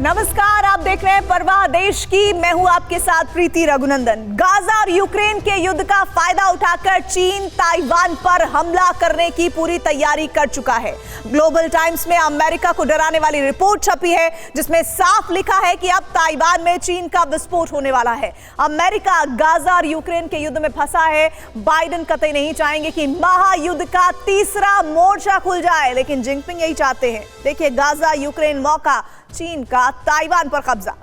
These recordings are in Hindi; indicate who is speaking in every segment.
Speaker 1: नमस्कार, आप देख रहे हैं परवाह देश की। मैं हूं आपके साथ प्रीति रघुनंदन। गाजा और यूक्रेन के युद्ध का फायदा उठाकर चीन ताइवान पर हमला करने की पूरी तैयारी कर चुका है। ग्लोबल टाइम्स में अमेरिका को डराने वाली रिपोर्ट छपी है जिसमें साफ लिखा है कि अब ताइवान में चीन का विस्फोट होने वाला है। अमेरिका गाजा और यूक्रेन के युद्ध में फंसा है। बाइडेन कतई नहीं चाहेंगे कि महायुद्ध का तीसरा मोर्चा खुल जाए, लेकिन जिनपिंग यही चाहते हैं। देखिए, गाजा यूक्रेन मौका, चीन का ताइवान पर कब्जा।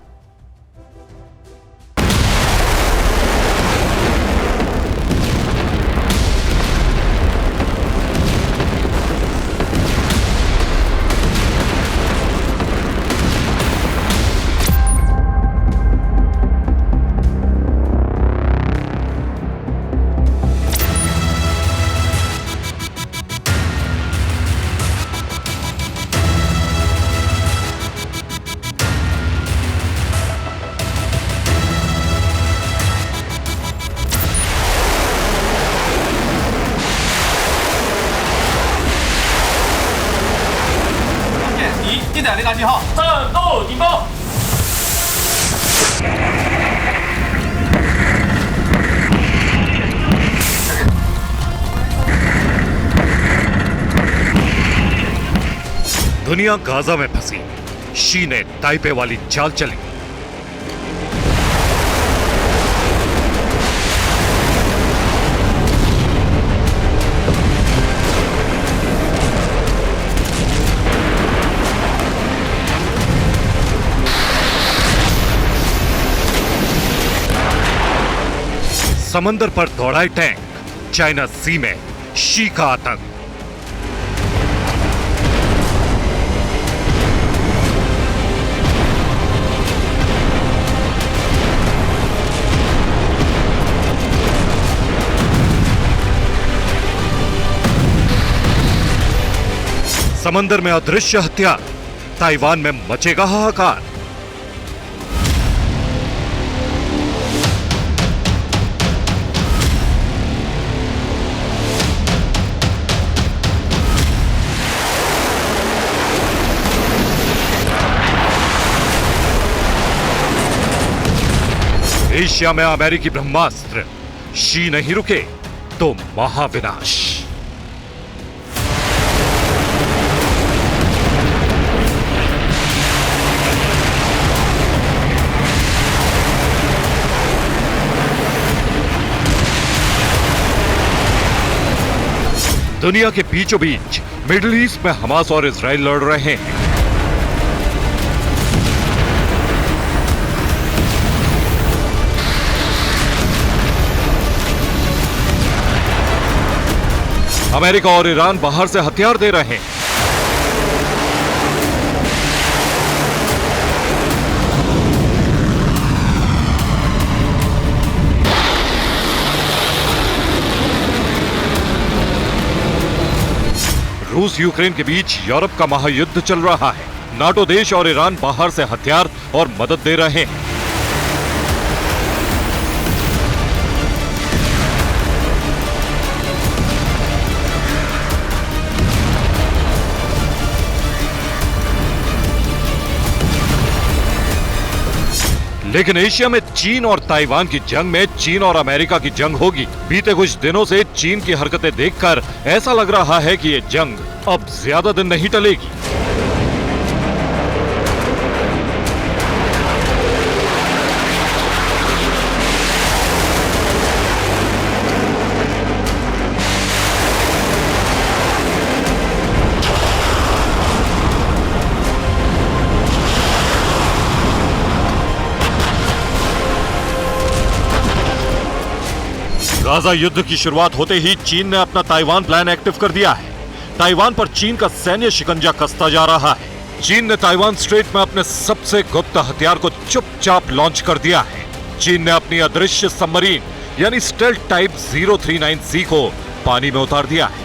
Speaker 2: दुनिया गाजा में फंसी, शी ने ताइपे वाली चाल चली। समंदर पर दौड़ाए टैंक, चाइना सी में शी का आतंक। समंदर में अदृश्य हथियार, ताइवान में मचेगा हाहाकार। एशिया में अमेरिकी ब्रह्मास्त्र, शी नहीं रुके तो महाविनाश। दुनिया के बीचों बीच मिडिल ईस्ट में हमास और इजराइल लड़ रहे हैं। अमेरिका और ईरान बाहर से हथियार दे रहे हैं। रूस यूक्रेन के बीच यूरोप का महायुद्ध चल रहा है। नाटो देश और ईरान बाहर से हथियार और मदद दे रहे हैं। लेकिन एशिया में चीन और ताइवान की जंग में चीन और अमेरिका की जंग होगी। बीते कुछ दिनों से चीन की हरकतें देखकर ऐसा लग रहा है कि ये जंग अब ज्यादा दिन नहीं टलेगी। गाजा युद्ध की शुरुआत होते ही चीन ने अपना ताइवान प्लान एक्टिव कर दिया है। ताइवान पर चीन का सैन्य शिकंजा कसता जा रहा है। चीन ने ताइवान स्ट्रेट में अपने सबसे गुप्त हथियार को चुपचाप लॉन्च कर दिया है। चीन ने अपनी अदृश्य सबमरीन यानी स्टेल्थ टाइप 039C को पानी में उतार दिया है।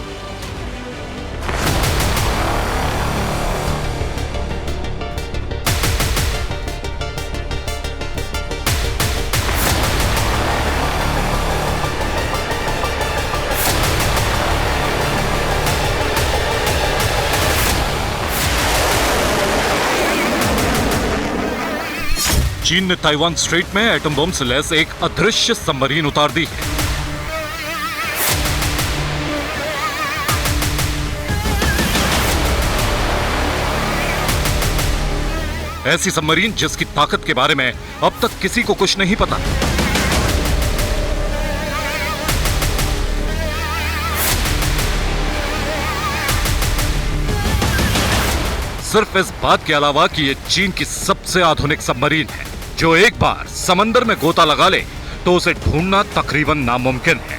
Speaker 2: चीन ने ताइवान स्ट्रेट में एटम बम से लैस एक अदृश्य सबमरीन उतार दी है। ऐसी सबमरीन जिसकी ताकत के बारे में अब तक किसी को कुछ नहीं पता। सिर्फ इस बात के अलावा कि ये चीन की सबसे आधुनिक सबमरीन है, जो एक बार समंदर में गोता लगा ले तो उसे ढूंढना तकरीबन नामुमकिन है।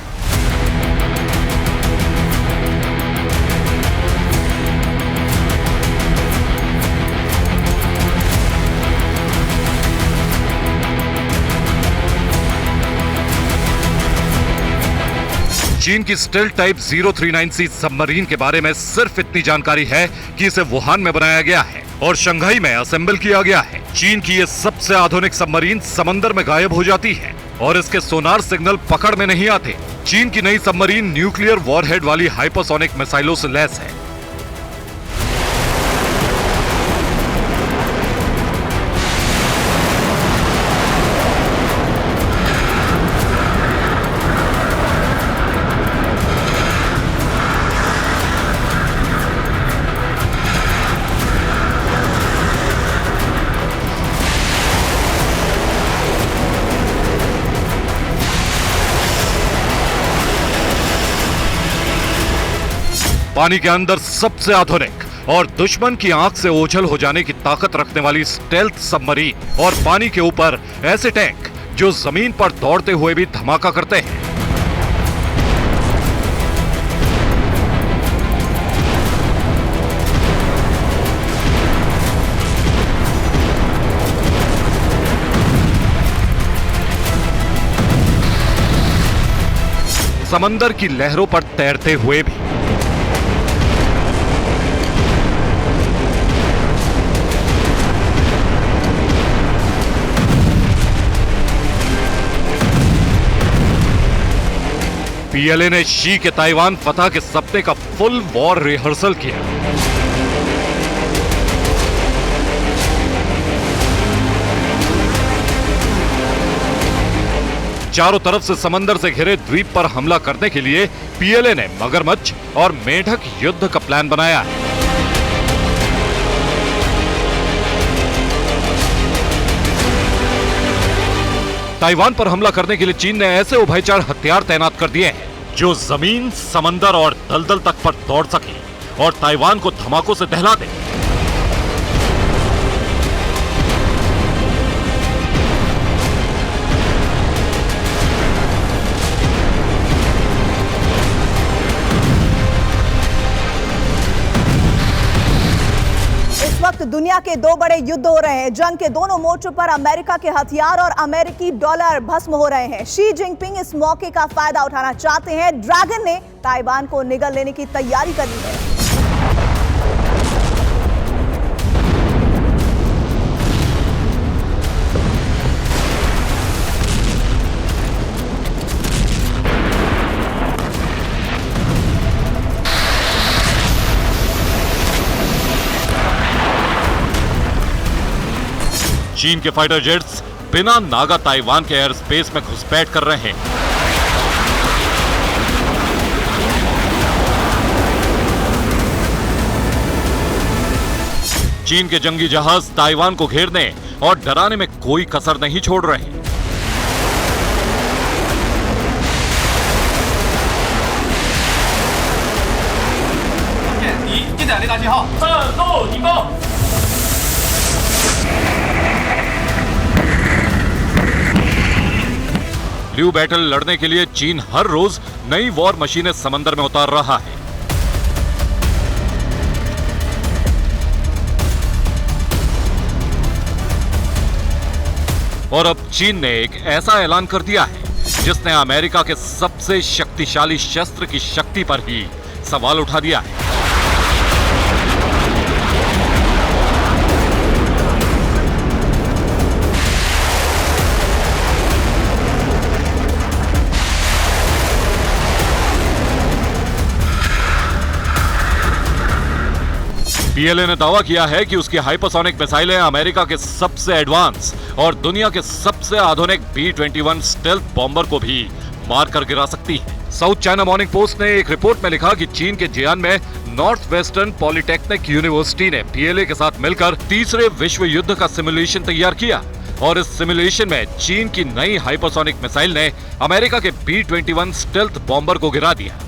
Speaker 2: चीन की स्टेल्थ टाइप 039C सबमरीन के बारे में सिर्फ इतनी जानकारी है कि इसे वुहान में बनाया गया है और शंघाई में असेंबल किया गया है। चीन की ये सबसे आधुनिक सबमरीन समंदर में गायब हो जाती है और इसके सोनार सिग्नल पकड़ में नहीं आते। चीन की नई सबमरीन न्यूक्लियर वॉरहेड वाली हाइपरसोनिक मिसाइलों से लैस है। पानी के अंदर सबसे आधुनिक और दुश्मन की आंख से ओझल हो जाने की ताकत रखने वाली स्टेल्थ सबमरीन और पानी के ऊपर ऐसे टैंक जो जमीन पर दौड़ते हुए भी धमाका करते हैं। समंदर की लहरों पर तैरते हुए भी पीएलए ने शी के ताइवान फतह के सपने का फुल वॉर रिहर्सल किया। चारों तरफ से समंदर से घिरे द्वीप पर हमला करने के लिए पीएलए ने मगरमच्छ और मेढक युद्ध का प्लान बनाया है। ताइवान पर हमला करने के लिए चीन ने ऐसे उभयचर हथियार तैनात कर दिए हैं जो जमीन, समंदर और दलदल तक पर दौड़ सके और ताइवान को धमाकों से दहला दे।
Speaker 1: दुनिया के दो बड़े युद्ध हो रहे हैं। जंग के दोनों मोर्चों पर अमेरिका के हथियार और अमेरिकी डॉलर भस्म हो रहे हैं। शी जिनपिंग इस मौके का फायदा उठाना चाहते हैं। ड्रैगन ने ताइवान को निगल लेने की तैयारी कर ली है।
Speaker 2: चीन के फाइटर जेट्स बिना नागा ताइवान के एयर स्पेस में घुसपैठ कर रहे हैं। चीन के जंगी जहाज ताइवान को घेरने और डराने में कोई कसर नहीं छोड़ रहे। ब्लू बैटल लड़ने के लिए चीन हर रोज नई वॉर मशीनें समंदर में उतार रहा है। और अब चीन ने एक ऐसा ऐलान कर दिया है जिसने अमेरिका के सबसे शक्तिशाली शस्त्र की शक्ति पर ही सवाल उठा दिया है। पीएलए ने दावा किया है कि उसकी हाइपरसोनिक मिसाइलें अमेरिका के सबसे एडवांस और दुनिया के सबसे आधुनिक B-21 स्टेल्थ बॉम्बर को भी मार कर गिरा सकती है। साउथ चाइना मॉर्निंग पोस्ट ने एक रिपोर्ट में लिखा कि चीन के जियान में नॉर्थ वेस्टर्न पॉलिटेक्निक यूनिवर्सिटी ने पीएलए के साथ मिलकर तीसरे विश्व युद्ध का सिमुलेशन तैयार किया और इस सिमुलेशन में चीन की नई हाइपरसोनिक मिसाइल ने अमेरिका के B-21 स्टेल्थ बॉम्बर को गिरा दिया।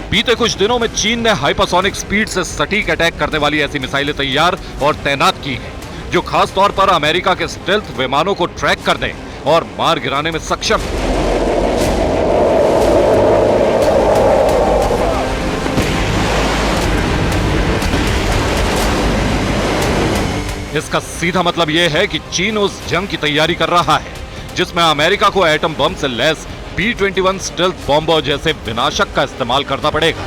Speaker 2: बीते कुछ दिनों में चीन ने हाइपरसोनिक स्पीड से सटीक अटैक करने वाली ऐसी मिसाइलें तैयार और तैनात की हैं, जो खास तौर पर अमेरिका के स्टेल्थ विमानों को ट्रैक करने और मार गिराने में सक्षम है। इसका सीधा मतलब यह है कि चीन उस जंग की तैयारी कर रहा है जिसमें अमेरिका को एटम बम से लैस B-21 स्टेल्थ बॉम्बर जैसे विनाशक का इस्तेमाल करना पड़ेगा।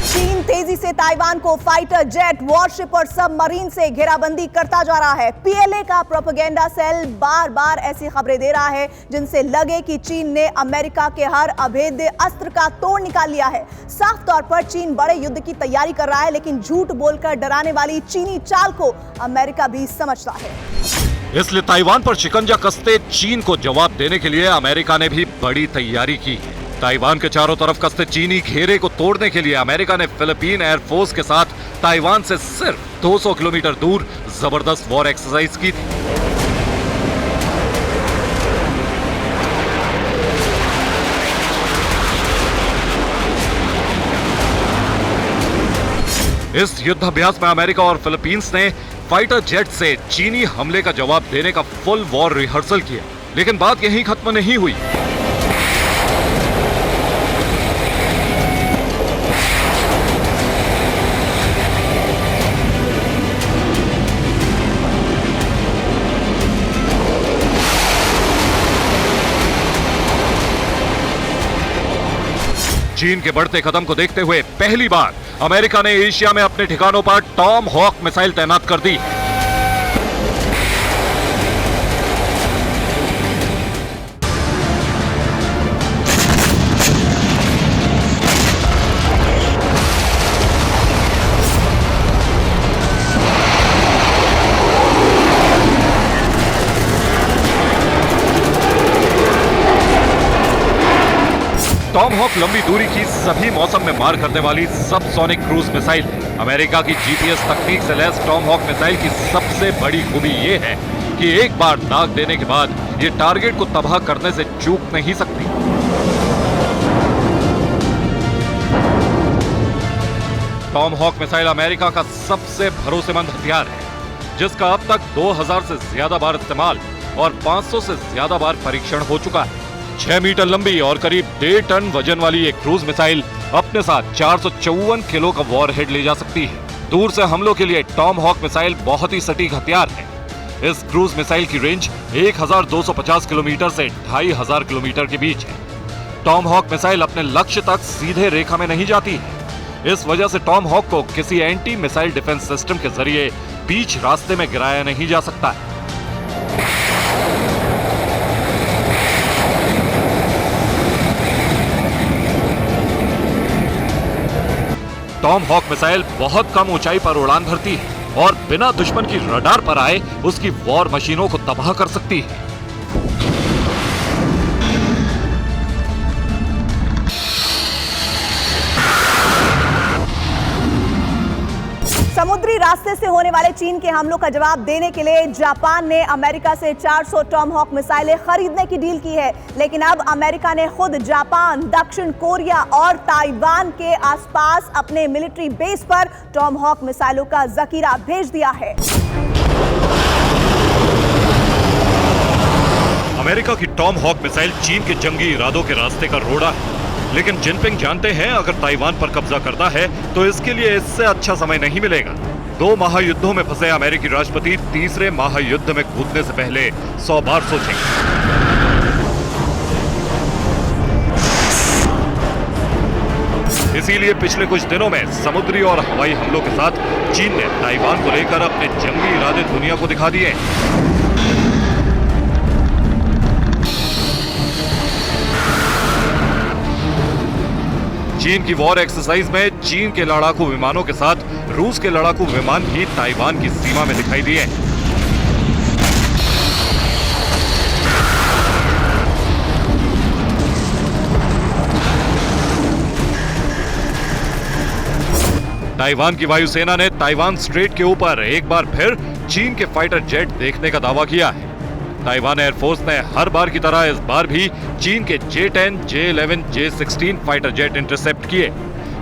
Speaker 1: चीन तेजी से ताइवान को फाइटर जेट, वॉरशिप और सबमरीन से घेराबंदी करता जा रहा है। पीएलए का प्रोपेगेंडा सेल बार बार ऐसी खबरें दे रहा है जिनसे लगे कि चीन ने अमेरिका के हर अभेद्य अस्त्र का तोड़ निकाल लिया है। साफ तौर पर चीन बड़े युद्ध की तैयारी कर रहा है, लेकिन झूठ बोलकर डराने वाली चीनी चाल को अमेरिका भी समझता है।
Speaker 2: इसलिए ताइवान पर शिकंजा कसते चीन को जवाब देने के लिए अमेरिका ने भी बड़ी तैयारी की है। ताइवान के चारों तरफ कसते चीनी घेरे को तोड़ने के लिए अमेरिका ने फिलीपीन एयरफोर्स के साथ ताइवान से सिर्फ 200 किलोमीटर दूर जबरदस्त वॉर एक्सरसाइज की थी। इस युद्धाभ्यास में अमेरिका और फिलीपींस ने फाइटर जेट से चीनी हमले का जवाब देने का फुल वॉर रिहर्सल किया, लेकिन बात यहीं खत्म नहीं हुई। चीन के बढ़ते कदम को देखते हुए पहली बार अमेरिका ने एशिया में अपने ठिकानों पर टॉम हॉक मिसाइल तैनात कर दी। टॉम हॉक लंबी दूरी की सभी मौसम में मार करने वाली सबसोनिक क्रूज मिसाइल है। अमेरिका की जीपीएस तकनीक से लैस टॉम हॉक मिसाइल की सबसे बड़ी खूबी यह है कि एक बार दाग देने के बाद यह टारगेट को तबाह करने से चूक नहीं सकती। टॉम हॉक मिसाइल अमेरिका का सबसे भरोसेमंद हथियार है, जिसका अब तक 2000 से ज्यादा बार इस्तेमाल और 500 से ज्यादा बार परीक्षण हो चुका है। 6 मीटर लंबी और करीब 1.5 टन वजन वाली एक क्रूज मिसाइल अपने साथ 454 किलो का वॉरहेड ले जा सकती है। दूर से हमलों के लिए टॉम हॉक मिसाइल बहुत ही सटीक हथियार है। इस क्रूज मिसाइल की रेंज 1250 किलोमीटर से 2500 किलोमीटर के बीच है। टॉम हॉक मिसाइल अपने लक्ष्य तक सीधे रेखा में नहीं जाती है। इस वजह से टॉम हॉक को किसी एंटी मिसाइल डिफेंस सिस्टम के जरिए बीच रास्ते में गिराया नहीं जा सकता है। टॉम हॉक मिसाइल बहुत कम ऊंचाई पर उड़ान भरती है और बिना दुश्मन की रडार पर आए उसकी वॉर मशीनों को तबाह कर सकती है।
Speaker 1: समुद्री रास्ते से होने वाले चीन के हमलों का जवाब देने के लिए जापान ने अमेरिका से 400 टॉम हॉक मिसाइलें खरीदने की डील की है, लेकिन अब अमेरिका ने खुद जापान, दक्षिण कोरिया और ताइवान के आसपास अपने मिलिट्री बेस पर टॉम हॉक मिसाइलों का जखीरा भेज दिया है।
Speaker 2: अमेरिका की टॉम हॉक मिसाइल चीन के जंगी इरादों के रास्ते का रोड़ा है, लेकिन जिनपिंग जानते हैं अगर ताइवान पर कब्जा करता है तो इसके लिए इससे अच्छा समय नहीं मिलेगा। 2 महायुद्धों में फंसे अमेरिकी राष्ट्रपति तीसरे महायुद्ध में कूदने से पहले 100 बार सोचेंगे। इसीलिए पिछले कुछ दिनों में समुद्री और हवाई हमलों के साथ चीन ने ताइवान को लेकर अपने जंगी इरादे दुनिया को दिखा दिए। चीन की वॉर एक्सरसाइज में चीन के लड़ाकू विमानों के साथ रूस के लड़ाकू विमान भी ताइवान की सीमा में दिखाई दिए। ताइवान की वायुसेना ने ताइवान स्ट्रेट के ऊपर एक बार फिर चीन के फाइटर जेट देखने का दावा किया है। ताइवान एयरफोर्स ने हर बार की तरह इस बार भी चीन के J-10, J-11, J-16 fighter jet intercept किए,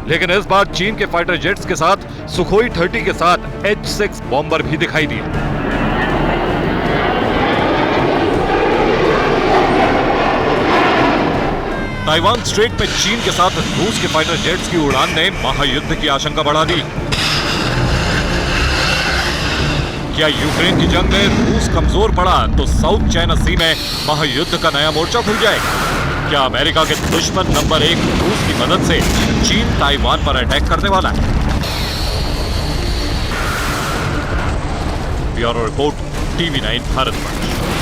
Speaker 2: लेकिन इस बार चीन के फाइटर जेट्स के साथ सुखोई 30 के साथ H-6 बॉम्बर भी दिखाई दिए। ताइवान स्ट्रेट में चीन के साथ रूस के फाइटर जेट्स की उड़ान ने महायुद्ध की आशंका बढ़ा दी। क्या यूक्रेन की जंग में रूस कमजोर पड़ा तो साउथ चाइना सी में महायुद्ध का नया मोर्चा खुल जाएगा? क्या अमेरिका के दुश्मन नंबर 1 रूस की मदद से चीन ताइवान पर अटैक करने वाला है? Bureau report, TV9 Bharat.